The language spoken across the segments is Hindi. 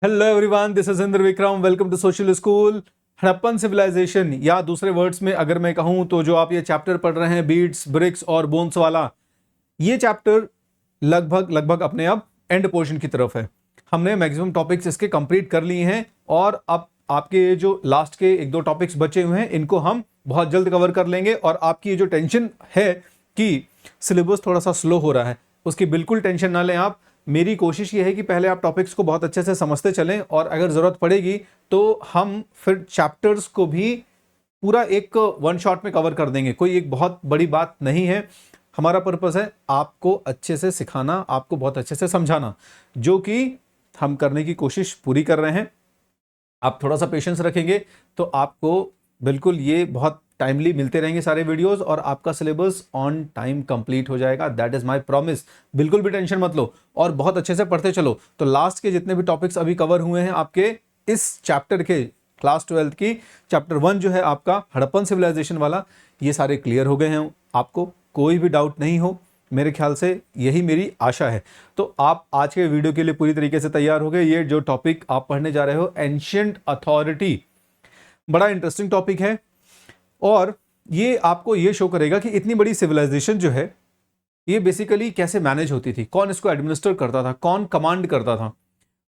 Hello everyone, this is Indra Vikram. Welcome to social school. Harappan civilization, या दूसरे वर्ड्स में अगर मैं कहूं तो जो आप ये चैप्टर पढ़ रहे हैं बीड्स, ब्रिक्स और बोन्स वाला, ये चैप्टर लगभग लगभग अपने अब एंड पोर्शन की तरफ है। हमने मैक्सिमम टॉपिक्स इसके कंप्लीट कर लिए हैं और अब आपके जो लास्ट के एक दो टॉपिक्स बचे हुए हैं इनको हम बहुत जल्द कवर कर लेंगे। और आपकी ये जो टेंशन है कि सिलेबस थोड़ा सा स्लो हो रहा है, उसकी बिल्कुल टेंशन ना लें आप। मेरी कोशिश ये है कि पहले आप टॉपिक्स को बहुत अच्छे से समझते चलें और अगर ज़रूरत पड़ेगी तो हम फिर चैप्टर्स को भी पूरा एक वन शॉट में कवर कर देंगे। कोई एक बहुत बड़ी बात नहीं है। हमारा पर्पस है आपको अच्छे से सिखाना, आपको बहुत अच्छे से समझाना, जो कि हम करने की कोशिश पूरी कर रहे हैं। आप थोड़ा सा पेशेंस रखेंगे तो आपको बिल्कुल ये बहुत टाइमली मिलते रहेंगे सारे वीडियोस और आपका सिलेबस ऑन टाइम कंप्लीट हो जाएगा। That is my promise. बिल्कुल भी टेंशन मत लो और बहुत अच्छे से पढ़ते चलो। तो लास्ट के जितने भी टॉपिक्स अभी कवर हुए हैं आपके इस चैप्टर के, क्लास 12 की चैप्टर 1 जो है आपका हड़प्पन सिविलाइजेशन वाला, ये सारे क्लियर हो गए हैं। आपको कोई भी डाउट नहीं हो, मेरे ख्याल से यही मेरी आशा है। तो आप आज के वीडियो के लिए पूरी तरीके से तैयार हो गए। ये जो टॉपिक आप पढ़ने जा रहे हो, एंशिएंट अथॉरिटी, बड़ा इंटरेस्टिंग टॉपिक है और ये आपको ये शो करेगा कि इतनी बड़ी सिविलाइजेशन जो है ये बेसिकली कैसे मैनेज होती थी, कौन इसको एडमिनिस्टर करता था, कौन कमांड करता था।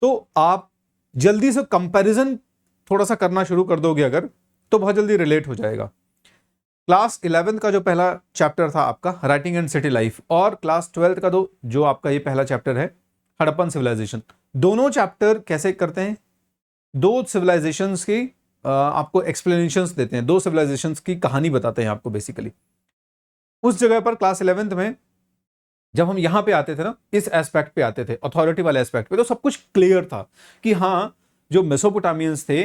तो आप जल्दी से कंपैरिजन थोड़ा सा करना शुरू कर दोगे अगर, तो बहुत जल्दी रिलेट हो जाएगा। क्लास 11 का जो पहला चैप्टर था आपका राइटिंग एंड सिटी लाइफ, और क्लास 12 का जो आपका ये पहला चैप्टर है हड़प्पन सिविलाइजेशन, दोनों चैप्टर कैसे करते हैं, दो सिविलाइजेशंस की आपको एक्सप्लेनेशंस देते हैं, दो सिविलाइजेशंस की कहानी बताते हैं आपको बेसिकली। उस जगह पर क्लास 11th में जब हम यहां पे आते थे ना, इस एस्पेक्ट पे आते थे, अथॉरिटी वाले एस्पेक्ट पे, तो सब कुछ क्लियर था कि हाँ, जो मेसोपोटामियंस थे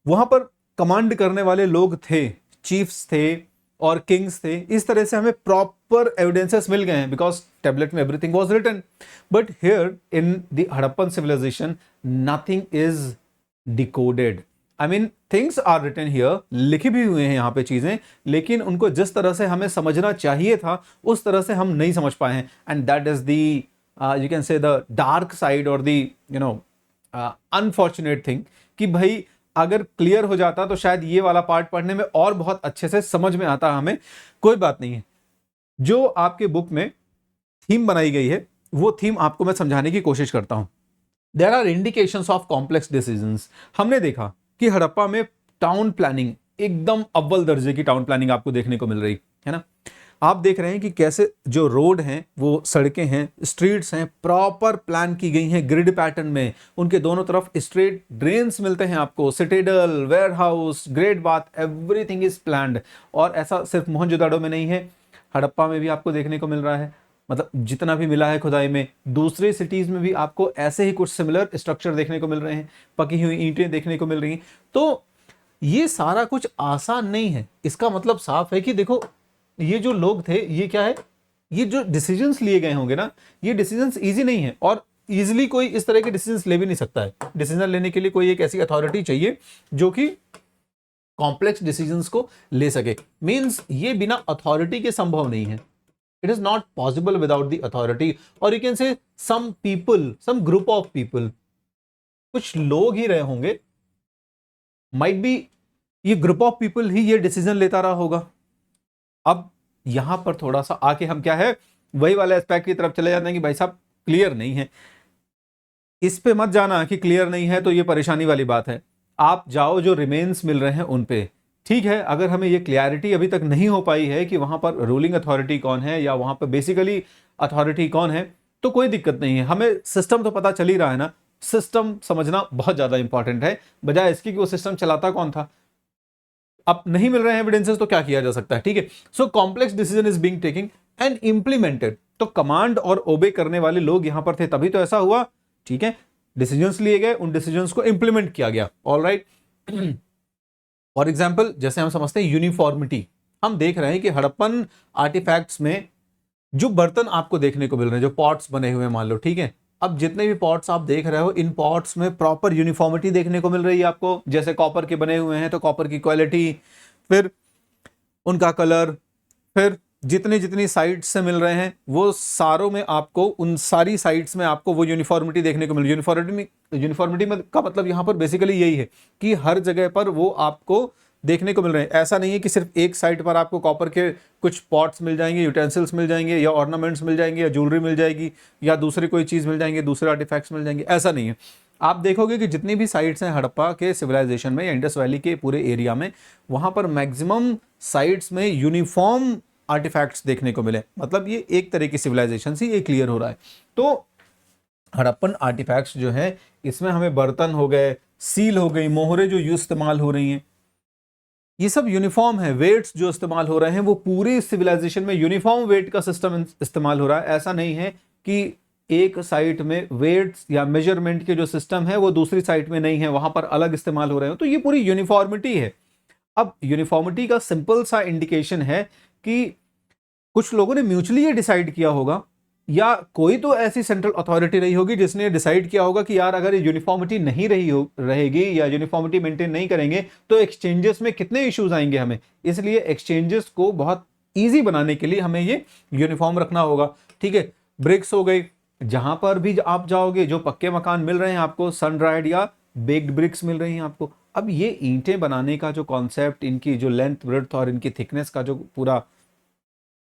वहां पर कमांड करने वाले लोग थे, चीफ्स थे और किंग्स थे। इस तरह से हमें प्रॉपर एविडेंसेस मिल गए हैं बिकॉज टेबलेट में everything was written. But here in the Harappan civilization nothing is decoded. I mean things are written here, लिखी भी हुए हैं यहाँ पे चीजें, लेकिन उनको जिस तरह से हमें समझना चाहिए था उस तरह से हम नहीं समझ पाए हैं। And that is the you can से द डार्क साइड और द अनफॉर्चुनेट थिंग कि भाई अगर क्लियर हो जाता तो शायद ये वाला पार्ट पढ़ने में और बहुत अच्छे से समझ में आता हमें। कोई बात नहीं है, जो आपके बुक में थीम बनाई गई है वो थीम आपको मैं समझाने की कोशिश करता हूं। There are indications of complex decisions. हमने देखा कि हड़प्पा में टाउन प्लानिंग एकदम अव्वल दर्जे की टाउन प्लानिंग आपको देखने को मिल रही है ना। आप देख रहे हैं कि कैसे जो रोड हैं, वो सड़कें हैं, स्ट्रीट्स हैं, प्रॉपर प्लान की गई हैं ग्रिड पैटर्न में। उनके दोनों तरफ स्ट्रेट ड्रेन्स मिलते हैं आपको, citadel, warehouse, great bath, everything is planned. और ऐसा सिर्फ मोहनजोदाड़ो में नहीं है, हड़प्पा में भी आपको देखने को मिल रहा है। मतलब जितना भी मिला है खुदाई में, दूसरे सिटीज में भी आपको ऐसे ही कुछ सिमिलर स्ट्रक्चर देखने को मिल रहे हैं, पकी हुई ईंटें देखने को मिल रही हैं। तो ये सारा कुछ आसान नहीं है। इसका मतलब साफ है कि देखो, ये जो लोग थे, ये क्या है, ये जो डिसीजंस लिए गए होंगे ना, ये डिसीजंस इजी नहीं है और इजीली कोई इस तरह के डिसीजंस ले भी नहीं सकता है। डिसीजन लेने के लिए कोई एक ऐसी अथॉरिटी चाहिए जो कि कॉम्प्लेक्स डिसीजंस को ले सके। मींस ये बिना अथॉरिटी के संभव नहीं है। It is not possible without the authority. और you can say some people, some group of people, कुछ लोग ही रहे होंगे, माइट बी ये ग्रुप ऑफ पीपल ही ये डिसीजन लेता रहा होगा। अब यहां पर थोड़ा सा आके हम क्या है, वही वाले एस्पेक्ट की तरफ चले जाते हैं कि भाई साहब क्लियर नहीं है। इस पे मत जाना कि क्लियर नहीं है तो ये परेशानी वाली बात है। आप जाओ जो रिमेन्स मिल रहे हैं उन पे। ठीक है, अगर हमें ये क्लियरिटी अभी तक नहीं हो पाई है कि वहां पर रूलिंग अथॉरिटी कौन है या वहां पर बेसिकली अथॉरिटी कौन है, तो कोई दिक्कत नहीं है। हमें सिस्टम तो पता चल ही रहा है ना। सिस्टम समझना बहुत ज्यादा इंपॉर्टेंट है, बजाय इसकी कि वो सिस्टम चलाता कौन था। अब नहीं मिल रहे हैं एविडेंसेस तो क्या किया जा सकता है। ठीक है, so complex decision is being taking and implemented. तो कमांड और ओबे करने वाले लोग यहां पर थे, तभी तो ऐसा हुआ। ठीक है, डिसीजंस लिए गए, उन डिसीजंस को इंप्लीमेंट किया गया। ऑलराइट, फॉर एग्जांपल जैसे हम समझते हैं यूनिफॉर्मिटी, हम देख रहे हैं कि हड़प्पन आर्टिफैक्ट्स में जो बर्तन आपको देखने को मिल रहे हैं, जो पॉट्स बने हुए हैं मान लो, ठीक है, अब जितने भी पॉट्स आप देख रहे हो, इन पॉट्स में प्रॉपर यूनिफॉर्मिटी देखने को मिल रही है आपको। जैसे कॉपर के बने हुए हैं तो कॉपर की क्वालिटी, फिर उनका कलर, फिर जितनी जितनी साइट्स से मिल रहे हैं वो सारों में आपको, उन सारी साइट्स में आपको वो यूनिफॉर्मिटी देखने को मिल रही है। यूनिफॉर्मिटी में का मतलब यहाँ पर बेसिकली यही है कि हर जगह पर वो आपको देखने को मिल रहे हैं। ऐसा नहीं है कि सिर्फ एक साइट पर आपको कॉपर के कुछ पॉट्स मिल जाएंगे, यूटेंसिल्स मिल जाएंगे, या ऑर्नामेंट्स मिल जाएंगे, या ज्वेलरी मिल जाएगी, या दूसरी कोई चीज़ मिल जाएंगे, दूसरे आर्टिफैक्ट्स मिल जाएंगे, ऐसा नहीं है। आप देखोगे कि जितनी भी साइट्स हैं हड़प्पा के सिविलाइजेशन में या इंडस वैली के पूरे एरिया में, वहाँ पर मैक्सिमम साइट्स में यूनिफॉर्म आर्टिफैक्ट्स देखने को मिले। मतलब ये एक तरह की सिविलाइजेशन से ये क्लियर हो रहा है। तो हड़प्पन आर्टिफैक्ट्स जो है इसमें हमें बर्तन हो गए, सील हो गई, मोहरे जो यूज इस्तेमाल हो रही हैं, ये सब यूनिफॉर्म है। वेट्स जो इस्तेमाल हो रहे हैं वो पूरी सिविलाइजेशन में यूनिफॉर्म वेट का सिस्टम इस्तेमाल हो रहा है। ऐसा नहीं है कि एक साइट में वेट्स या मेजरमेंट के जो सिस्टम है वो दूसरी साइट में नहीं है, वहां पर अलग इस्तेमाल हो रहे हो। तो ये पूरी यूनिफॉर्मिटी है। अब यूनिफॉर्मिटी का सिंपल सा इंडिकेशन है कि कुछ लोगों ने म्यूचुअली ये डिसाइड किया होगा, या कोई तो ऐसी सेंट्रल अथॉरिटी रही होगी जिसने डिसाइड किया होगा कि यार अगर यूनिफॉर्मिटी नहीं रहेगी या यूनिफॉर्मिटी मेंटेन नहीं करेंगे तो एक्सचेंजेस में कितने इश्यूज आएंगे हमें। इसलिए एक्सचेंजेस को बहुत इजी बनाने के लिए हमें ये यूनिफॉर्म रखना होगा। ठीक है, ब्रिक्स हो गई, जहां पर भी आप जाओगे जो पक्के मकान मिल रहे हैं आपको, सन ड्राइड या बेक्ड ब्रिक्स मिल रही हैं आपको। अब ये ईंटें बनाने का जो कॉन्सेप्ट, इनकी जो लेंथ ब्रेड्थ और इनकी थिकनेस का जो पूरा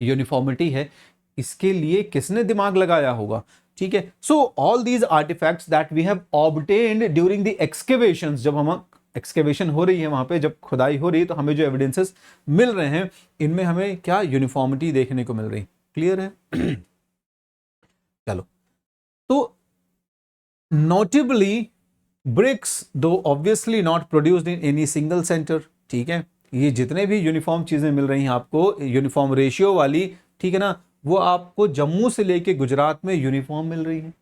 यूनिफॉर्मिटी है, इसके लिए किसने दिमाग लगाया होगा। ठीक है, so all these artefacts that we have obtained during the excavations, जब हम एक्सकेवेशन हो रही है वहां पे, जब खुदाई हो रही है, तो हमें जो एविडेंसेस मिल रहे हैं इनमें हमें क्या यूनिफॉर्मिटी देखने को मिल रही। क्लियर है? चलो, तो नोटेबली ब्रिक्स दो obviously not produced in any single centre. ठीक है, ये जितने भी यूनिफॉर्म चीजें मिल रही हैं आपको, यूनिफॉर्म रेशियो वाली, ठीक है ना, वो आपको जम्मू से लेके गुजरात में यूनिफॉर्म मिल रही है।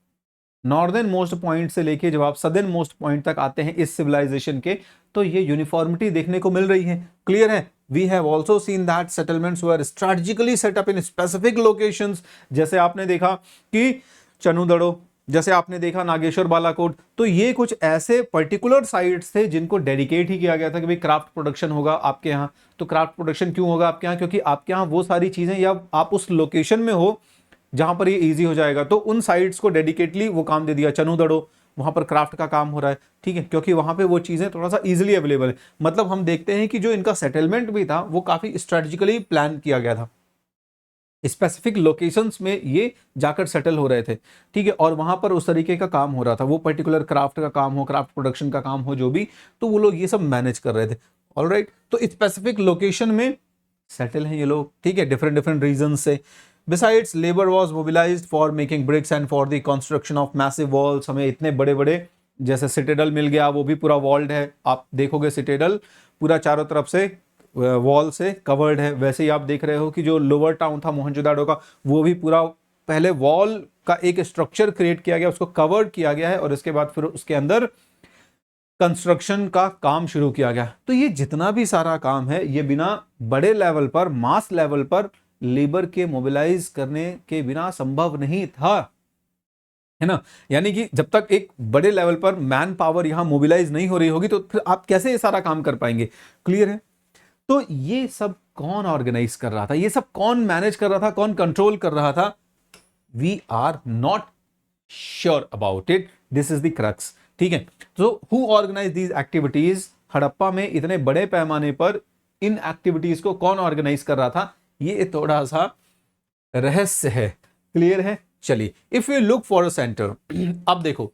नॉर्दर्न मोस्ट पॉइंट से लेके जब आप सदर्न मोस्ट पॉइंट तक आते हैं इस सिविलाइजेशन के, तो ये यूनिफॉर्मिटी देखने को मिल रही है। क्लियर है? We have also seen that settlements were strategically set up in specific locations. जैसे आपने देखा कि चनुदड़ो, जैसे आपने देखा नागेश्वर बालाकोट, तो ये कुछ ऐसे पर्टिकुलर साइट्स थे जिनको डेडिकेट ही किया गया था कि भाई क्राफ्ट प्रोडक्शन होगा आपके यहाँ। तो क्राफ्ट प्रोडक्शन क्यों होगा आपके यहाँ? क्योंकि आपके यहाँ वो सारी चीजें, या आप उस लोकेशन में हो जहां पर ये इजी हो जाएगा, तो उन साइट्स को डेडिकेटली वो काम दे दिया। चनुदड़ो, वहां पर क्राफ्ट का काम हो रहा है। ठीक है, क्योंकि वहां पे वो चीजें थोड़ा सा इजीली अवेलेबल है। मतलब हम देखते हैं कि जो इनका सेटलमेंट भी था वो काफी स्ट्रेटेजिकली प्लान किया गया था। स्पेसिफिक लोकेशंस में ये जाकर सेटल हो रहे थे। ठीक है, और वहां पर उस तरीके का काम हो रहा था, वो पर्टिकुलर क्राफ्ट का काम हो, क्राफ्ट प्रोडक्शन का काम हो, जो भी, तो वो लोग ये सब मैनेज कर रहे थे। ऑलराइट, तो स्पेसिफिक लोकेशन में सेटल हैं ये लोग। ठीक है, डिफरेंट डिफरेंट रीजन से। Besides labour was mobilised for making bricks and for the construction of massive walls. हमें इतने बड़े बड़े जैसे सिटेडल मिल गया, वो भी पूरा वॉल्ड है। आप देखोगे सिटेडल पूरा चारों तरफ से वॉल से कवर्ड है। वैसे ही आप देख रहे हो कि जो लोअर टाउन था मोहनजोदाड़ो का, वो भी पूरा पहले वॉल का एक स्ट्रक्चर क्रिएट किया गया, उसको कवर्ड किया गया है, और इसके बाद फिर उसके अंदर कंस्ट्रक्शन का काम शुरू किया गया। तो ये जितना भी सारा काम है, ये बिना बड़े लेवल पर, मास लेवल पर लेबर के मोबिलाइज करने के बिना संभव नहीं था, है ना। यानी कि जब तक एक बड़े लेवल पर मैन पावर यहां मोबिलाइज नहीं हो रही होगी, तो फिर आप कैसे ये सारा काम कर पाएंगे। क्लियर है? तो ये सब कौन ऑर्गेनाइज कर रहा था, ये सब कौन मैनेज कर रहा था, कौन कंट्रोल कर रहा था? We are not sure about it, this is the crux. ठीक है, तो who organise these activities? Harappa में इतने बड़े पैमाने पर इन एक्टिविटीज को कौन ऑर्गेनाइज कर रहा था, ये थोड़ा सा रहस्य है। क्लियर है? चलिए, if you look for a centre, अब देखो,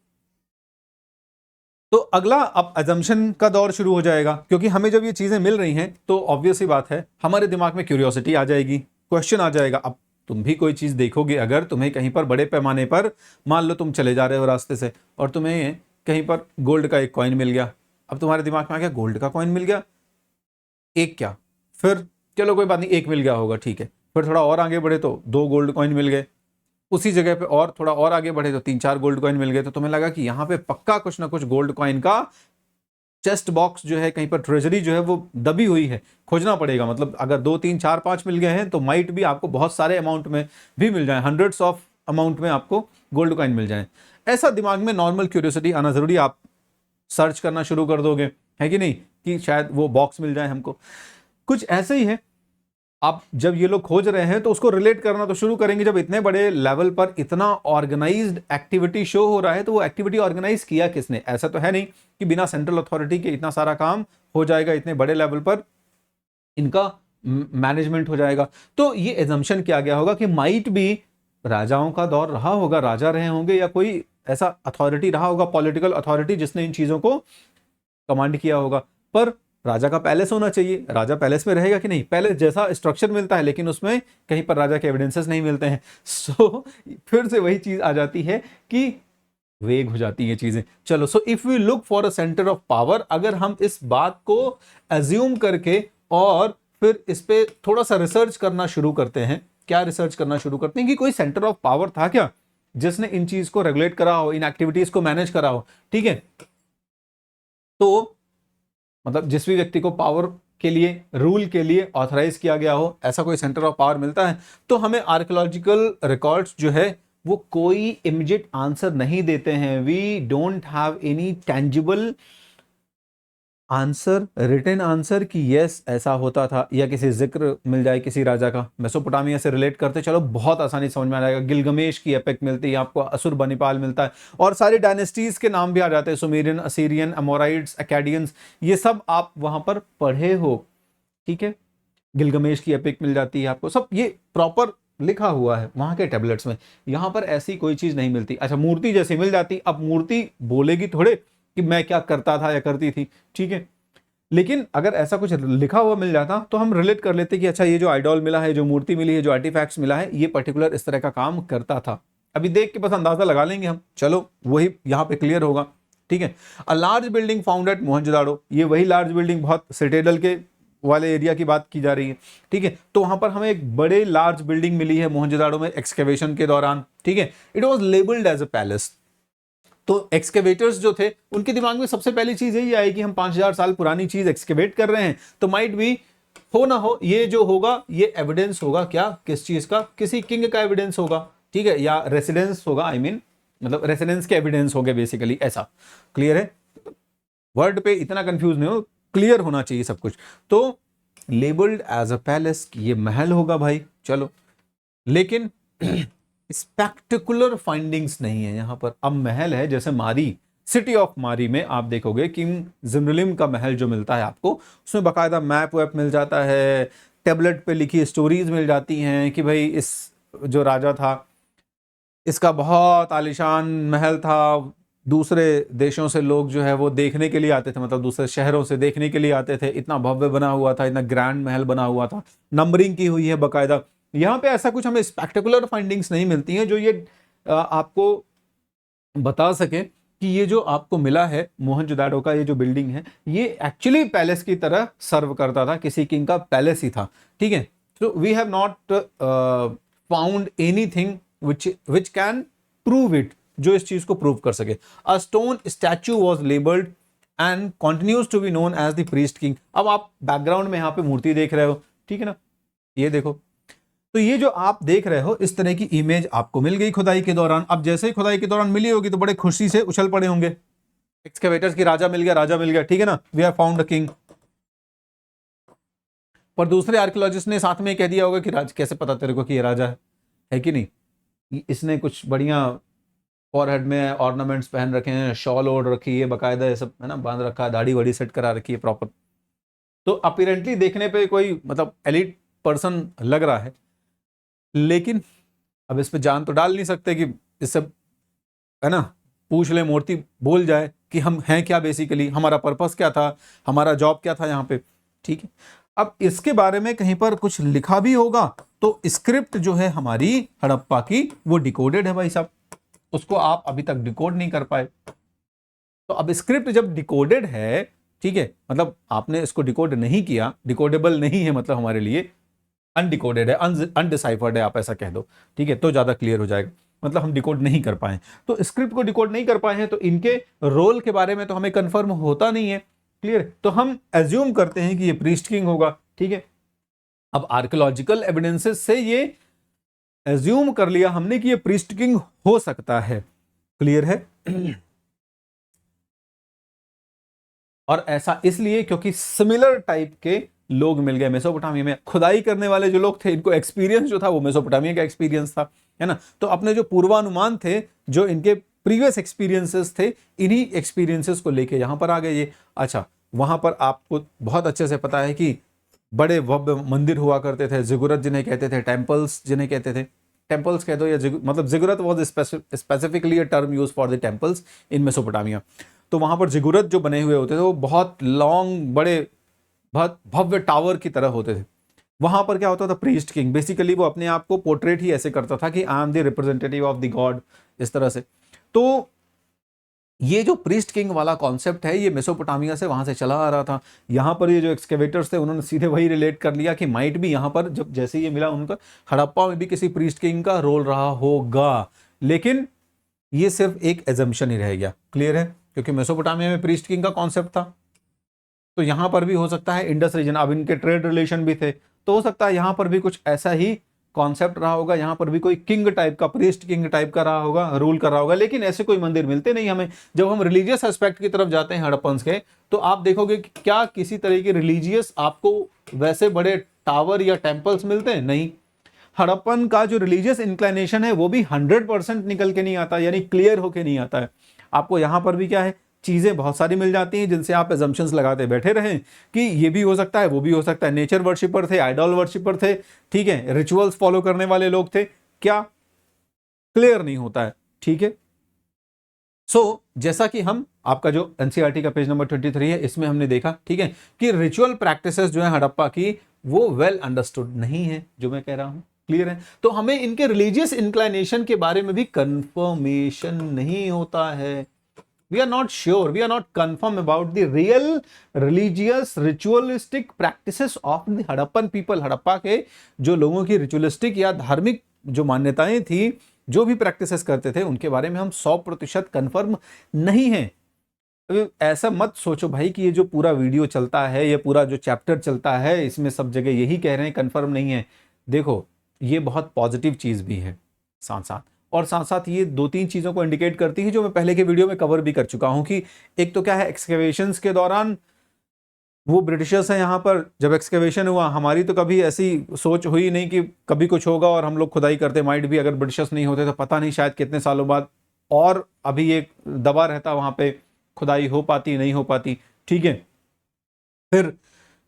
तो अगला अब अजम्पशन का दौर शुरू हो जाएगा, क्योंकि हमें जब ये चीजें मिल रही हैं तो ऑब्वियस ही बात है हमारे दिमाग में क्यूरियोसिटी आ जाएगी, क्वेश्चन आ जाएगा। अब तुम भी कोई चीज देखोगे, अगर तुम्हें कहीं पर बड़े पैमाने पर, मान लो तुम चले जा रहे हो रास्ते से और तुम्हें कहीं पर गोल्ड का एक कॉइन मिल गया, अब तुम्हारे दिमाग में आ गया गोल्ड का कॉइन मिल गया, एक क्या, फिर चलो कोई बात नहीं, एक मिल गया होगा, ठीक है, फिर थोड़ा और आगे बढ़े तो 2 गोल्ड कॉइन मिल गए, उसी जगह पे और थोड़ा और आगे बढ़े तो 3-4 गोल्ड कॉइन मिल गए, तो तुम्हें लगा कि यहाँ पे पक्का कुछ ना कुछ गोल्ड कॉइन का चेस्ट बॉक्स जो है, कहीं पर ट्रेजरी जो है वो दबी हुई है, खोजना पड़ेगा। मतलब अगर 2, 3, 4, 5 मिल गए हैं तो माइट भी आपको बहुत सारे अमाउंट में भी मिल जाए, हंड्रेड्स ऑफ अमाउंट में आपको गोल्ड कॉइन मिल जाए। ऐसा दिमाग में नॉर्मल क्यूरियोसिटी आना जरूरी, आप सर्च करना शुरू कर दोगे, है कि नहीं, कि शायद वो बॉक्स मिल जाए हमको। कुछ ऐसे ही है अब जब ये लोग खोज रहे हैं तो उसको रिलेट करना तो शुरू करेंगे, जब इतने बड़े लेवल पर इतना ऑर्गेनाइज्ड एक्टिविटी शो हो रहा है तो वो एक्टिविटी ऑर्गेनाइज किया किसने? ऐसा तो है नहीं कि बिना सेंट्रल अथॉरिटी के इतना सारा काम हो जाएगा, इतने बड़े लेवल पर इनका मैनेजमेंट हो जाएगा। तो ये एजम्पशन किया गया होगा कि माइट भी राजाओं का दौर रहा होगा, राजा रहे होंगे या कोई ऐसा अथॉरिटी रहा होगा, पॉलिटिकल अथॉरिटी जिसने इन चीजों को कमांड किया होगा। पर राजा का पैलेस होना चाहिए, राजा पैलेस में रहेगा कि नहीं? पैलेस जैसा स्ट्रक्चर मिलता है लेकिन उसमें कहीं पर राजा के एविडेंसेस नहीं मिलते हैं। सो फिर से वही चीज आ जाती है कि वेग हो जाती है चीजें। चलो, so if we look for a centre of power, अगर हम इस बात को एज्यूम करके और फिर इस पे थोड़ा सा रिसर्च करना शुरू करते हैं, क्या रिसर्च करना शुरू करते हैं कि कोई सेंटर ऑफ पावर था क्या जिसने इन चीज को रेगुलेट करा हो, इन एक्टिविटीज को मैनेज करा हो। ठीक है, तो मतलब जिस भी व्यक्ति को पावर के लिए, रूल के लिए ऑथराइज किया गया हो, ऐसा कोई सेंटर ऑफ पावर मिलता है। तो हमें आर्कियोलॉजिकल रिकॉर्ड्स जो है वो कोई इमीडिएट आंसर नहीं देते हैं। We don't have any tangible answer, written answer कि यस ऐसा होता था, या किसी जिक्र मिल जाए किसी राजा का। मेसोपोटामिया से रिलेट करते चलो बहुत आसानी समझ में आ जाएगा। गिलगमेश की एपिक मिलती है आपको, असुर बनिपाल मिलता है, और सारी डायनेस्टीज के नाम भी आ जाते हैं, सुमेरियन, असीरियन, अमोराइड्स, अकेडियंस, ये सब आप वहां पर पढ़े हो। ठीक है, गिलगमेश की एपिक मिल जाती है आपको, सब ये प्रॉपर लिखा हुआ है वहां के टेबलेट्स में। यहां पर ऐसी कोई चीज नहीं मिलती। अच्छा, मूर्ति जैसी मिल जाती, अब मूर्ति बोलेगी थोड़े कि मैं क्या करता था या करती थी। ठीक है, लेकिन अगर ऐसा कुछ लिखा हुआ मिल जाता तो हम रिलेट कर लेते कि अच्छा ये जो आइडॉल मिला है, जो मूर्ति मिली है, जो आर्टिफैक्ट्स मिला है, ये पर्टिकुलर इस तरह का काम करता था। अभी देख के बस अंदाजा लगा लेंगे हम, चलो वही यहां पे क्लियर होगा। ठीक है, a large building found at Mohenjodaro, ये वही लार्ज बिल्डिंग, बहुत सिटेडल के वाले एरिया की बात की जा रही है। ठीक है, तो वहां पर हमें एक बड़े लार्ज बिल्डिंग मिली है मोहनजोदाड़ो में एक्सकेवेशन के दौरान। ठीक है, it was labelled as a palace. तो एक्सकेवेटर्स जो थे उनके दिमाग में सबसे पहली चीज यही आई कि हम 5000 साल पुरानी चीज एक्सकेवेट कर रहे हैं, तो माइट भी हो ना हो ये जो होगा ये एविडेंस होगा, क्या, किस चीज का, किसी किंग का एविडेंस होगा। ठीक है, या रेसिडेंस होगा, आई मीन मतलब रेसिडेंस के एविडेंस हो गए बेसिकली, ऐसा क्लियर है। वर्ड पे इतना कंफ्यूज नहीं हो, क्लियर होना चाहिए सब कुछ। तो लेबल्ड एज अ पैलेस, ये महल होगा भाई। चलो, लेकिन स्पेक्टिकुलर फाइंडिंग्स नहीं है यहां पर। अब महल है जैसे मारी, सिटी ऑफ मारी में आप देखोगे किंग जिमरलिम का महल जो मिलता है आपको, उसमें बाकायदा मैप वैप मिल जाता है, टेबलेट पे लिखी स्टोरीज मिल जाती हैं कि भाई इस जो राजा था इसका बहुत आलीशान महल था, दूसरे देशों से लोग जो है वो देखने के लिए आते थे, मतलब दूसरे शहरों से देखने के लिए आते थे, इतना भव्य बना हुआ था, इतना ग्रैंड महल बना हुआ था, नंबरिंग की हुई है बाकायदा। यहाँ पे ऐसा कुछ हमें स्पेक्टेकुलर फाइंडिंग्स नहीं मिलती हैं जो ये आपको बता सके कि ये जो आपको मिला है मोहनजोदाड़ो का ये जो बिल्डिंग है ये एक्चुअली पैलेस की तरह सर्व करता था, किसी किंग का पैलेस ही था। ठीक है, तो we have not found anything which can prove it, जो इस चीज को प्रूव कर सके। A stone statue was labelled and continues to be known as the priest king. अब आप बैकग्राउंड में यहाँ पे मूर्ति देख रहे हो, ठीक है ना, ये देखो, तो ये जो आप देख रहे हो इस तरह की इमेज आपको मिल गई खुदाई के दौरान। अब जैसे ही खुदाई के दौरान मिली होगी तो बड़े खुशी से उछल पड़े होंगे, एक्सकेवेटर्स की राजा मिल गया, राजा मिल गया, ठीक है ना, we have found a king. पर दूसरे आर्कियोलॉजिस्ट ने साथ में कह दिया होगा कि राज कैसे पता तेरे को कि ये राजा है कि नहीं, इसने कुछ बढ़िया फॉरहेड में ऑर्नामेंट्स पहन रखे हैं, शॉल ओढ़ रखी है बाकायदा, ये सब है ना, बांध रखा है, दाढ़ी वाड़ी सेट करा रखी है प्रॉपर, तो अपीरेंटली देखने पे कोई मतलब एलिट पर्सन लग रहा है। लेकिन अब इस पे जान तो डाल नहीं सकते कि इससे है ना पूछ ले मूर्ति बोल जाए कि हम हैं क्या, बेसिकली हमारा पर्पस क्या था, हमारा जॉब क्या था यहाँ पे। ठीक है, अब इसके बारे में कहीं पर कुछ लिखा भी होगा तो स्क्रिप्ट जो है हमारी हड़प्पा की वो डिकोडेड है भाई साहब, उसको आप अभी तक डिकोड नहीं कर पाए। तो अब स्क्रिप्ट जब डिकोडेड है, ठीक है, मतलब आपने इसको डिकोड नहीं किया, डिकोडेबल नहीं है, मतलब हमारे लिए अनडिकोडेड है, अनडिसाइफर्ड है, आप ऐसा कह दो, ठीक है, तो ज्यादा क्लियर हो जाएगा। मतलब हम डिकोड नहीं कर पाए, तो स्क्रिप्ट को डिकोड नहीं कर पाए हैं, तो इनके रोल के बारे में तो हमें कंफर्म होता नहीं है, क्लियर। तो हम एज्यूम करते हैं कि ये प्रीस्ट किंग होगा, ठीक है। अब आर्कियोलॉजिकल एविडेंसेस से ये एज्यूम कर लिया हमने कि ये प्रीस्ट किंग हो सकता है, क्लियर है। और ऐसा इसलिए क्योंकि सिमिलर टाइप के लोग मिल गए मेसोपोटामिया में। खुदाई करने वाले जो लोग थे, इनको एक्सपीरियंस जो था वो मेसोपोटामिया का एक्सपीरियंस था, है ना। तो अपने जो पूर्वानुमान थे, जो इनके प्रीवियस एक्सपीरियंसेस थे, इन्हीं एक्सपीरियंसेस को लेके यहां पर आ गए ये। अच्छा, वहां पर आपको बहुत अच्छे से पता है कि बड़े भव्य मंदिर हुआ करते थे, जिगुरत जिन्हें कहते थे, टेम्पल्स जिन्हें कहते थे, टेम्पल्स कह दो या मतलब ziggurat was specifically a term use for the temples in Mesopotamia. तो वहां पर जिगुरत जो बने हुए होते थे वो बहुत लॉन्ग, बड़े बहुत भव्य टावर की तरह होते थे। वहां पर क्या होता था, प्रीस्ट किंग, बेसिकली वो अपने आप को पोर्ट्रेट ही ऐसे करता था कि I am the representative of the God, इस तरह से। तो ये जो प्रीस्ट किंग वाला कॉन्सेप्ट है, ये मेसोपोटामिया से वहां से चला आ रहा था। यहां पर ये जो एक्सकेवेटर्स थे, उन्होंने सीधे वही रिलेट कर लिया कि माइट भी यहां पर जब जैसे ये मिला उनका, हड़प्पा में भी किसी प्रीस्ट किंग का रोल रहा होगा। लेकिन ये सिर्फ एक एजम्पशन ही रह गया। क्लियर है? क्योंकि मेसोपोटामिया में प्रीस्ट किंग का कॉन्सेप्ट था, तो यहां पर भी हो सकता है इंडस रीजन, अब इनके ट्रेड रिलेशन भी थे, तो हो सकता है यहां पर भी कुछ ऐसा ही कॉन्सेप्ट रहा होगा। यहां पर भी कोई किंग टाइप का, प्रीस्ट किंग टाइप का रहा होगा, रूल कर रहा होगा। लेकिन ऐसे कोई मंदिर मिलते नहीं हमें। जब हम रिलीजियस एस्पेक्ट की तरफ जाते हैं हड़प्पन्स के, तो आप देखोगे कि क्या किसी तरह के रिलीजियस आपको वैसे बड़े टावर या टेम्पल्स मिलते हैं? नहीं। हड़प्पन का जो रिलीजियस इंक्लिनेशन है वो भी 100% निकल के नहीं आता, यानी क्लियर होके नहीं आता है। आपको यहां पर भी क्या है, चीजें बहुत सारी मिल जाती हैं जिनसे आप एजम्पशंस लगाते बैठे रहें कि ये भी हो सकता है, वो भी हो सकता है। नेचर वर्शिपर थे, आइडल वर्शिपर थे, ठीक है, रिचुअल्स फॉलो करने वाले लोग थे, क्या क्लियर नहीं होता है। ठीक है। जैसा कि हम आपका जो एनसीईआरटी का पेज नंबर 23 है, इसमें हमने देखा, ठीक है, कि रिचुअल प्रैक्टिसेस जो है हड़प्पा की, वो वेल अंडरस्टूड नहीं है, जो मैं कह रहा हूं। क्लियर है? तो हमें इनके रिलीजियस इंक्लिनेशन के बारे में भी कंफर्मेशन नहीं होता है। We are not sure, we are not confirm about the real religious ritualistic practices of the Harappan people। Harappa के जो लोगों की रिचुअलिस्टिक या धार्मिक जो मान्यताएं थी, जो भी प्रैक्टिसेस करते थे, उनके बारे में हम 100% कंफर्म नहीं है। ऐसा मत सोचो भाई कि ये जो पूरा वीडियो चलता है, ये पूरा जो चैप्टर चलता है, इसमें सब जगह यही कह रहे हैं कंफर्म नहीं है। देखो, ये बहुत पॉजिटिव चीज भी है साथ साथ, और साथ साथ ये 2-3 चीजों को इंडिकेट करती है जो मैं पहले के वीडियो में कवर भी कर चुका हूं कि एक तो क्या है, एक्सकेवेशंस के दौरान वो ब्रिटिशर्स हैं यहाँ पर, जब एक्सकेवेशन हुआ, हमारी तो कभी ऐसी सोच हुई नहीं कि कभी कुछ होगा और हम लोग खुदाई करते। माइट भी अगर ब्रिटिशर्स नहीं होते तो पता नहीं शायद कितने सालों बाद और अभी एक दबा रहता वहां पे, खुदाई हो पाती नहीं हो पाती। ठीक है। फिर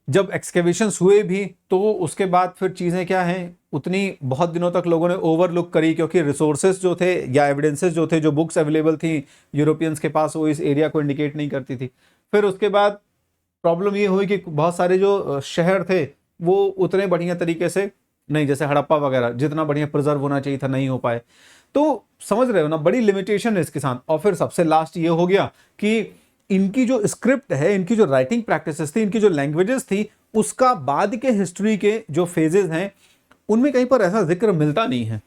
जब एक्सकेवेशंस हुए भी तो उसके बाद फिर चीज़ें क्या हैं, उतनी बहुत दिनों तक लोगों ने ओवरलुक करी, क्योंकि रिसोर्सेज जो थे या एविडेंसेस जो थे, जो बुक्स अवेलेबल थी यूरोपियंस के पास, वो इस एरिया को इंडिकेट नहीं करती थी। फिर उसके बाद प्रॉब्लम ये हुई कि बहुत सारे जो शहर थे वो उतने बढ़िया तरीके से नहीं, जैसे हड़प्पा वगैरह जितना बढ़िया प्रिजर्व होना चाहिए था, नहीं हो पाए। तो समझ रहे हो ना, बड़ी लिमिटेशन है इसके साथ। और फिर सबसे लास्ट ये हो गया कि इनकी जो स्क्रिप्ट है, इनकी जो राइटिंग प्रैक्टिसेस थी, इनकी जो लैंग्वेजेस थी, उसका बाद के हिस्ट्री के जो फेजेस हैं उनमें कहीं पर ऐसा जिक्र मिलता नहीं है,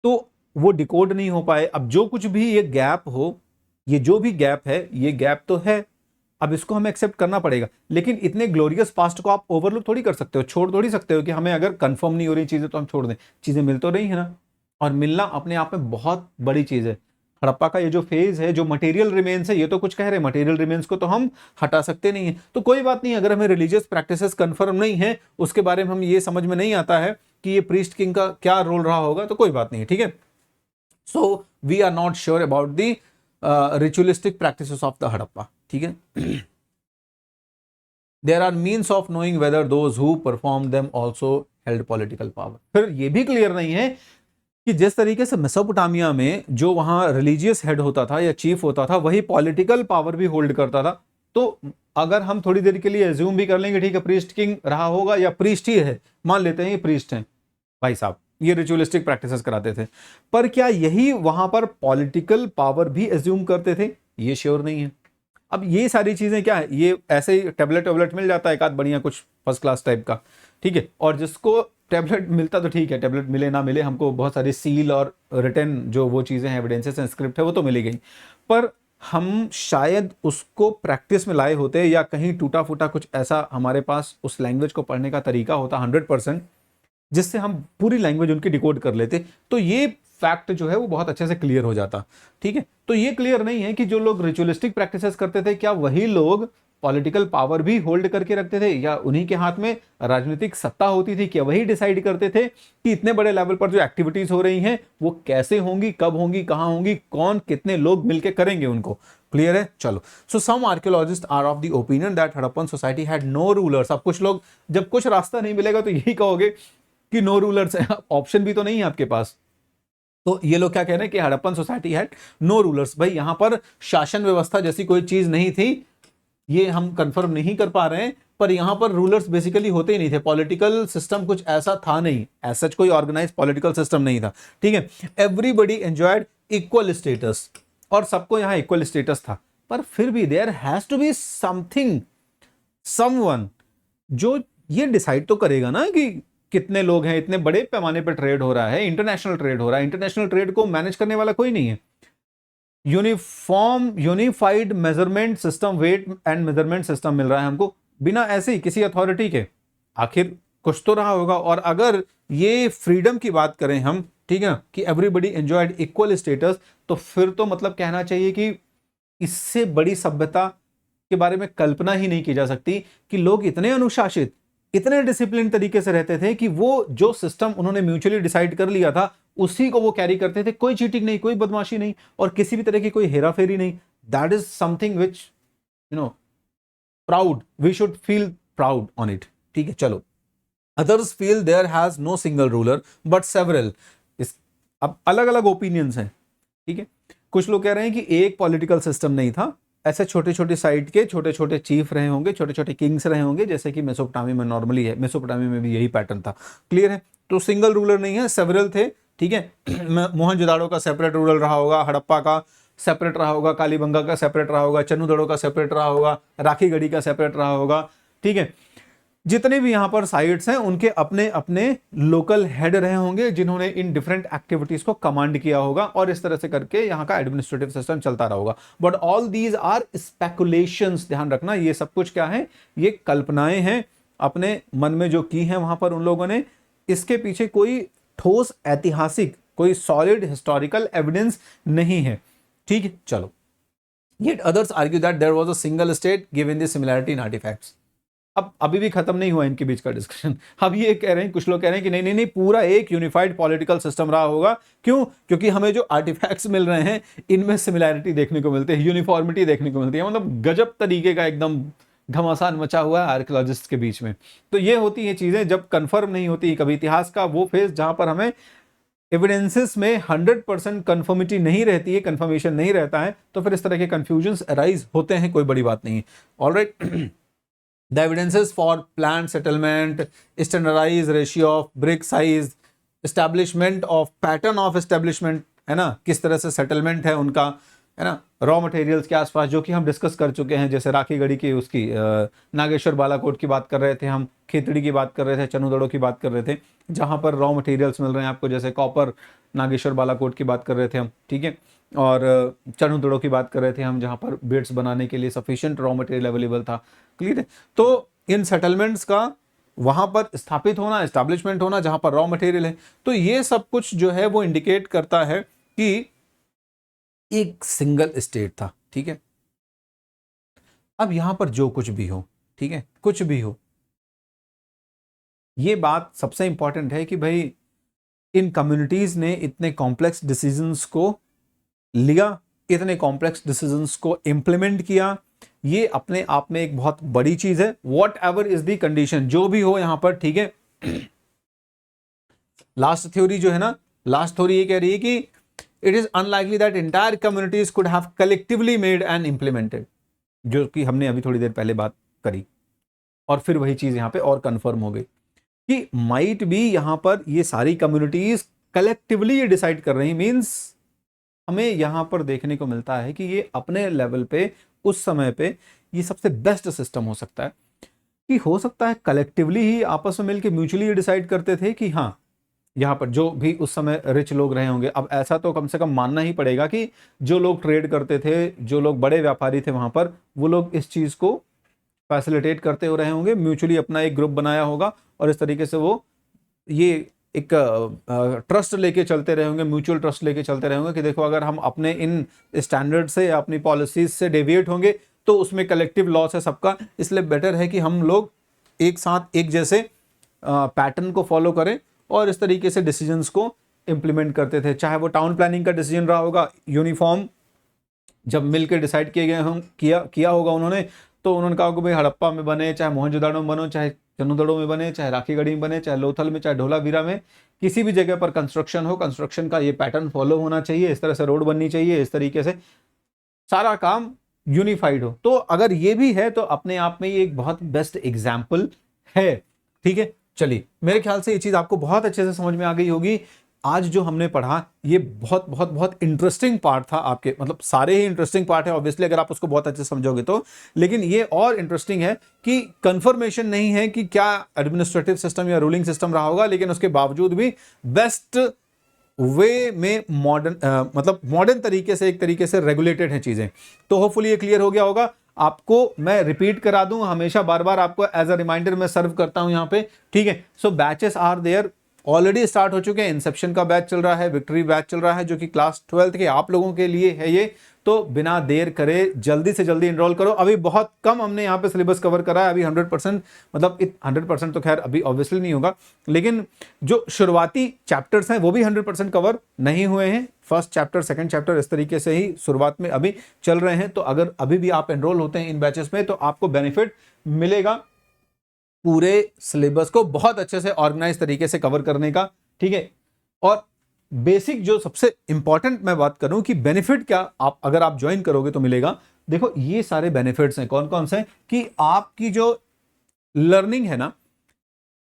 तो वो डिकोड नहीं हो पाए। अब जो कुछ भी ये गैप हो, ये जो भी गैप है, ये गैप तो है, अब इसको हमें एक्सेप्ट करना पड़ेगा। लेकिन इतने ग्लोरियस पास्ट को आप ओवरलुक थोड़ी कर सकते हो, छोड़ थोड़ी सकते हो कि हमें अगर कंफर्म नहीं हो रही चीजें तो हम छोड़ दें। चीजें मिल तो रही है ना, और मिलना अपने आप में बहुत बड़ी चीज है। हड़प्पा का ये जो फेज है, जो मटेरियल रिमेन्स है, ये तो कुछ कह रहे हैं, मटेरियल रिमेन्स को तो हम हटा सकते नहीं है। तो कोई बात नहीं, अगर हमें रिलीजियस प्रैक्टिसेस कंफर्म नहीं है, उसके बारे में हम ये समझ में नहीं आता है कि ये प्रीस्ट किंग का क्या रोल रहा होगा, तो कोई बात नहीं है। ठीक है। So we are not sure about the ritualistic practices of the Harappa. ठीक है। There are means of knowing whether those who perform them also held political power. फिर ये भी क्लियर नहीं है कि जिस तरीके से मेसोपोटामिया में जो वहां रिलीजियस हेड होता था या चीफ होता था, वही पॉलिटिकल पावर भी होल्ड करता था। तो अगर हम थोड़ी देर के लिए एज्यूम भी कर लेंगे, ठीक है, प्रीस्ट किंग रहा होगा या प्रीस्ट ही है, मान लेते हैं ये प्रीस्ट हैं भाई साहब, ये रिचुअलिस्टिक प्रैक्टिसेस कराते थे, पर क्या यही वहां पर पॉलिटिकल पावर भी एज्यूम करते थे? ये श्योर नहीं है। अब ये सारी चीजें क्या है, ये ऐसे ही टेबलेट मिल जाता है एक आध बढ़िया कुछ फर्स्ट क्लास टाइप का, ठीक है, और जिसको टैबलेट मिलता तो ठीक है, टैबलेट मिले ना मिले, हमको बहुत सारी सील और रिटर्न जो वो चीज़ें हैं, एविडेंसेस हैं, स्क्रिप्ट है, वो तो मिली गई, पर हम शायद उसको प्रैक्टिस में लाए होते या कहीं टूटा फूटा कुछ ऐसा हमारे पास उस लैंग्वेज को पढ़ने का तरीका होता 100%, जिससे हम पूरी लैंग्वेज उनकी डिकोड कर लेते, तो ये फैक्ट जो है वो बहुत अच्छे से क्लियर हो जाता। ठीक है। तो ये क्लियर नहीं है कि जो लोग रिचुअलिस्टिक प्रैक्टिसेस करते थे, क्या वही लोग पॉलिटिकल पावर भी होल्ड करके रखते थे, या उन्हीं के हाथ में राजनीतिक सत्ता होती थी, क्या वही डिसाइड करते थे कि इतने बड़े लेवल पर जो एक्टिविटीज हो रही हैं वो कैसे होंगी, कब होंगी, कहां होंगी, कौन कितने लोग मिलकर करेंगे उनको? क्लियर है? चलो, so some archaeologists are of the opinion that Harappan society had no rulers. अब कुछ लोग, जब कुछ रास्ता नहीं मिलेगा तो यही कहोगे कि नो रूलर्स है, ऑप्शन भी तो नहीं है आपके पास। तो ये लोग क्या कह रहे हैं कि Harappan society had no rulers. भाई यहां पर शासन व्यवस्था जैसी कोई चीज नहीं थी, ये हम कंफर्म नहीं कर पा रहे हैं, पर यहां पर रूलर्स बेसिकली होते ही नहीं थे, पॉलिटिकल सिस्टम कुछ ऐसा था नहीं, एज सच कोई ऑर्गेनाइज पॉलिटिकल सिस्टम नहीं था। ठीक है, एवरीबडी एंजॉयड इक्वल स्टेटस, और सबको यहां इक्वल स्टेटस था, पर फिर भी there has to be something, someone जो ये डिसाइड तो करेगा ना कि कितने लोग हैं, इतने बड़े पैमाने पर ट्रेड हो रहा है, इंटरनेशनल ट्रेड हो रहा है, इंटरनेशनल ट्रेड को मैनेज करने वाला कोई नहीं है। Unified measurement system, weight and measurement system मिल रहा है हमको बिना ऐसे ही किसी अथॉरिटी के, आखिर कुछ तो रहा होगा। और अगर ये फ्रीडम की बात करें हम, ठीक है, कि एवरीबडी एंजॉयड इक्वल स्टेटस, तो फिर तो मतलब कहना चाहिए कि इससे बड़ी सभ्यता के बारे में कल्पना ही नहीं की जा सकती कि लोग इतने अनुशासित, इतने डिसिप्लिन तरीके से रहते थे कि वो जो सिस्टम उन्होंने म्यूचुअली डिसाइड कर लिया था उसी को वो कैरी करते थे, कोई चीटिंग नहीं, कोई बदमाशी नहीं, और किसी भी तरह की कोई हेराफेरी नहीं। That is something which proud, we should feel proud on it. ठीक है, चलो, others feel there has no single ruler but several. अब अलग अलग ओपिनियंस हैं। ठीक है, कुछ लोग कह रहे हैं कि एक पॉलिटिकल सिस्टम नहीं था, ऐसे छोटे छोटे साइड के छोटे छोटे चीफ रहे होंगे, छोटे छोटे किंग्स रहे होंगे, जैसे कि मेसोपोटामी में नॉर्मली है, मेसोपोटामी में भी यही पैटर्न था। क्लियर है? तो सिंगल रूलर नहीं है, सेवरल थे। ठीक है, मोहनजोदाड़ो का सेपरेट रूलर रहा होगा, हड़प्पा का सेपरेट रहा होगा, कालीबंगा का सेपरेट रहा होगा, चन्नूदड़ो का सेपरेट रहा होगा, राखीगढ़ी का सेपरेट रहा होगा। ठीक है, जितने भी यहां पर साइट्स हैं उनके अपने अपने लोकल हेड रहे होंगे जिन्होंने इन डिफरेंट एक्टिविटीज को कमांड किया होगा, और इस तरह से करके यहां का एडमिनिस्ट्रेटिव सिस्टम चलता रहा होगा। But all these are speculations, ध्यान रखना, ये सब कुछ क्या है, ये कल्पनाएं हैं, अपने मन में जो की हैं वहां पर उन लोगों ने, इसके पीछे कोई ठोस ऐतिहासिक, कोई सॉलिड हिस्टोरिकल एविडेंस नहीं है। ठीक है, चलो, yet others argue that there was a single state given the similarity in artefacts. अब अभी भी खत्म नहीं हुआ इनके बीच का डिस्कशन। अब ये कह रहे हैं, कुछ लोग कह रहे हैं कि नहीं नहीं नहीं, पूरा एक यूनिफाइड पॉलिटिकल सिस्टम रहा होगा। क्यों? क्योंकि हमें जो आर्टिफैक्ट्स मिल रहे हैं इनमें सिमिलैरिटी देखने को मिलती है, यूनिफॉर्मिटी देखने को मिलती है, मतलब गजब तरीके का एकदम घमासान मचा हुआ है आर्कियोलॉजिस्ट के बीच में। तो ये होती है चीजें जब कंफर्म नहीं होती, कभी इतिहास का वो फेज जहां पर हमें एविडेंसेस में 100% कंफर्मिटी नहीं रहती है, कंफर्मेशन नहीं रहता है, तो फिर इस तरह के कंफ्यूजन्स अराइज होते हैं, कोई बड़ी बात नहीं है। Alright, the evidences for planned settlement, standardized ratio of brick size, establishment of pattern of establishment, है ना, किस तरह से सेटलमेंट है उनका, है ना, रॉ मटेरियल्स के आसपास, जो कि हम डिस्कस कर चुके हैं, जैसे राखीगढ़ी की उसकी नागेश्वर बालाकोट की बात कर रहे थे हम, खेतड़ी की बात कर रहे थे, चन्नूदड़ो की बात कर रहे थे, जहां पर रॉ मटेरियल्स मिल रहे हैं आपको, जैसे कॉपर नागेश्वर बालाकोट की बात कर रहे थे हम। ठीक है, और चन्नूदड़ो की बात कर रहे थे हम, जहां पर बेड्स बनाने के लिए सफिशिएंट रॉ मटेरियल अवेलेबल था। क्लियर है? तो इन सेटलमेंट्स का वहां पर स्थापित होना, एस्टैब्लिशमेंट होना जहां पर रॉ मटेरियल है, तो ये सब कुछ जो है वो इंडिकेट करता है कि एक सिंगल स्टेट था। ठीक है, अब यहां पर जो कुछ भी हो, ठीक है, कुछ भी हो, ये बात सबसे इंपॉर्टेंट है कि भाई इन कम्युनिटीज ने इतने कॉम्प्लेक्स डिसीजंस को लिया, इतने कॉम्प्लेक्स डिसीजंस को इंप्लीमेंट किया, ये अपने आप में एक बहुत बड़ी चीज है। What ever is the condition, जो भी हो यहां पर, ठीक है। लास्ट थ्योरी जो है ना, लास्ट थ्योरी ये कह रही है कि it is unlikely that entire communities could have collectively made and implemented, जो कि हमने अभी थोड़ी देर पहले बात करी, और फिर वही चीज यहां पे और कंफर्म हो गई कि माइट भी यहां पर ये सारी कम्युनिटीज कलेक्टिवली ये डिसाइड कर रही, मींस हमें यहां पर देखने को मिलता है कि ये अपने लेवल पे उस समय पे ये सबसे बेस्ट सिस्टम हो सकता है, कि हो सकता है कलेक्टिवली ही आपस में मिलकर म्यूचुअली डिसाइड करते थे कि हाँ, यहाँ पर जो भी उस समय रिच लोग रहे होंगे, अब ऐसा तो कम से कम मानना ही पड़ेगा कि जो लोग ट्रेड करते थे, जो लोग बड़े व्यापारी थे वहां पर, वो लोग इस चीज को फैसिलिटेट करते हो रहे होंगे, म्यूचुअली अपना एक ग्रुप बनाया होगा, और इस तरीके से वो ये एक ट्रस्ट लेके चलते रहे होंगे, म्यूचुअल ट्रस्ट लेके चलते रहे होंगे कि देखो अगर हम अपने इन स्टैंडर्ड से या अपनी पॉलिसीज से डेविएट होंगे तो उसमें कलेक्टिव लॉस है सबका, इसलिए बेटर है कि हम लोग एक साथ एक जैसे पैटर्न को फॉलो करें और इस तरीके से डिसीजंस को इंप्लीमेंट करते थे। चाहे वो टाउन प्लानिंग का डिसीजन रहा होगा, यूनिफॉर्म जब मिलकर डिसाइड किए गए हम किया होगा उन्होंने, तो उन्होंने कहा कि भाई हड़प्पा में बने, चाहे मोहनजोदड़ो में बनो, चाहे चन्नूदड़ो में बने, चाहे राखीगढ़ी में बने, चाहे लोथल में, चाहे ढोलावीरा में, किसी भी जगह पर कंस्ट्रक्शन हो, कंस्ट्रक्शन का ये पैटर्न फॉलो होना चाहिए, इस तरह से रोड बननी चाहिए, इस तरीके से सारा काम यूनिफाइड हो। तो अगर ये भी है तो अपने आप में ये एक बहुत बेस्ट एग्जाम्पल है। ठीक है, चलिए मेरे ख्याल से ये चीज आपको बहुत अच्छे से समझ में आ गई होगी। आज जो हमने पढ़ा ये बहुत बहुत बहुत इंटरेस्टिंग पार्ट था आपके, मतलब सारे ही इंटरेस्टिंग पार्ट है ऑब्वियसली अगर आप उसको बहुत अच्छे से समझोगे तो, लेकिन ये और इंटरेस्टिंग है कि कंफर्मेशन नहीं है कि क्या एडमिनिस्ट्रेटिव सिस्टम या रूलिंग सिस्टम रहा होगा, लेकिन उसके बावजूद भी बेस्ट वे में मॉडर्न मतलब मॉडर्न तरीके से एक तरीके से रेगुलेटेड हैं चीजें। तो होपफुली ये क्लियर हो गया होगा आपको। मैं रिपीट करा दूं, हमेशा बार बार आपको एज अ रिमाइंडर मैं सर्व करता हूं यहां पे। ठीक है, so batches are there, already start हो चुके हैं। इंसेप्शन का बैच चल रहा है, विक्ट्री बैच चल रहा है जो कि क्लास 12th के आप लोगों के लिए है ये। तो बिना देर करे जल्दी से जल्दी एनरोल करो। अभी बहुत कम हमने यहाँ पे सिलेबस कवर करा है, अभी 100% मतलब 100% तो खैर अभी ऑब्वियसली नहीं होगा, लेकिन जो शुरुआती चैप्टर्स हैं वो भी 100% कवर नहीं हुए हैं। फर्स्ट चैप्टर, सेकंड चैप्टर इस तरीके से ही शुरुआत में अभी चल रहे हैं। तो अगर अभी भी आप एनरोल होते हैं इन बैचेस में तो आपको बेनिफिट मिलेगा पूरे सिलेबस को बहुत अच्छे से ऑर्गेनाइज तरीके से कवर करने का। ठीक है, और बेसिक जो सबसे इंपॉर्टेंट मैं बात करूं कि बेनिफिट क्या आप अगर आप ज्वाइन करोगे तो मिलेगा। देखो ये सारे बेनिफिट्स हैं, कौन कौन से, कि आपकी जो लर्निंग है ना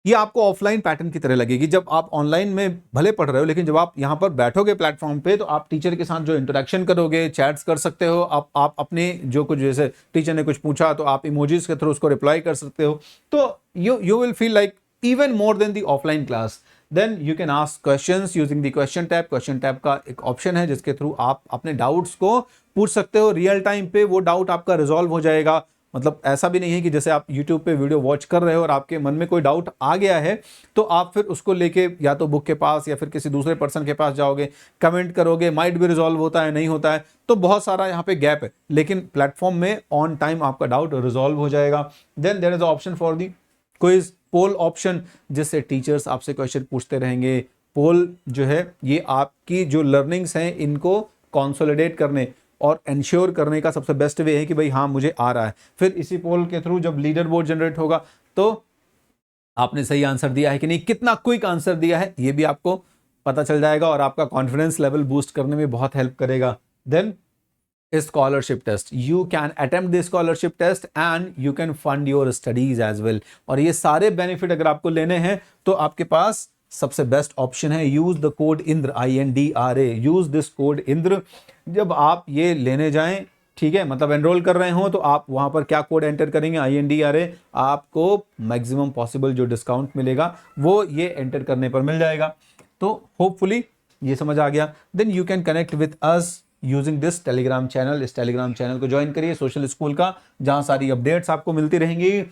ये आपको ऑफलाइन पैटर्न की तरह लगेगी। जब आप ऑनलाइन में भले पढ़ रहे हो, लेकिन जब आप यहां पर बैठोगे प्लेटफॉर्म पे तो आप टीचर के साथ जो इंटरेक्शन करोगे, चैट्स कर सकते हो, आप अपने जो कुछ, जैसे टीचर ने कुछ पूछा तो आप इमोजीज के थ्रू उसको रिप्लाई कर सकते हो। तो you will feel like even more than the offline class. Then you can ask questions using the question tab. Question tab का एक ऑप्शन है जिसके थ्रू आप अपने डाउट्स को पूछ सकते हो। रियल टाइम पे वो डाउट आपका रिजॉल्व हो जाएगा। मतलब ऐसा भी नहीं है कि जैसे आप YouTube पे वीडियो वॉच कर रहे हो और आपके मन में कोई डाउट आ गया है तो आप फिर उसको लेके या तो बुक के पास या फिर किसी दूसरे पर्सन के पास जाओगे, कमेंट करोगे, माइट भी रिजॉल्व होता है, नहीं होता है, तो बहुत सारा यहाँ पे गैप है। लेकिन प्लेटफॉर्म में ऑन टाइम आपका डाउट रिजॉल्व हो जाएगा। Then there is option for the quiz, poll option, जिससे टीचर्स आपसे क्वेश्चन पूछते रहेंगे। पोल जो है ये आपकी जो लर्निंग्स हैं इनको कंसोलिडेट करने और इंश्योर करने का सबसे बेस्ट वे है कि भाई हाँ मुझे आ रहा है। फिर इसी पोल के थ्रू जब लीडर बोर्ड जनरेट होगा तो आपने सही आंसर दिया है कि नहीं, कितना क्विक आंसर दिया है ये भी आपको पता चल जाएगा और आपका कॉन्फिडेंस लेवल बूस्ट करने में बहुत हेल्प करेगा। Then scholarship test, you can attempt the scholarship test and you can fund your studies as well. और ये सारे बेनिफिट अगर आपको लेने हैं तो आपके पास सबसे बेस्ट ऑप्शन है, use the code Indra, INDRA, use this code Indra. जब आप ये लेने जाएं, ठीक है, मतलब एनरोल कर रहे हो तो आप वहां पर क्या कोड एंटर करेंगे, INDRA, आपको मैक्सिमम पॉसिबल जो डिस्काउंट मिलेगा वो ये एंटर करने पर मिल जाएगा। तो होपफुली ये समझ आ गया। Then you can connect with us using this Telegram channel. इस टेलीग्राम चैनल को ज्वाइन करिए सोशल स्कूल का, जहां सारी अपडेट्स आपको मिलती रहेंगी।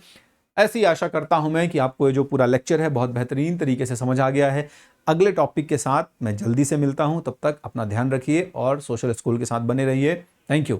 ऐसी आशा करता हूं मैं कि आपको ये जो पूरा लेक्चर है बहुत बेहतरीन तरीके से समझ आ गया है। अगले टॉपिक के साथ मैं जल्दी से मिलता हूं, तब तक अपना ध्यान रखिए और सोशल स्कूल के साथ बने रहिए। Thank you.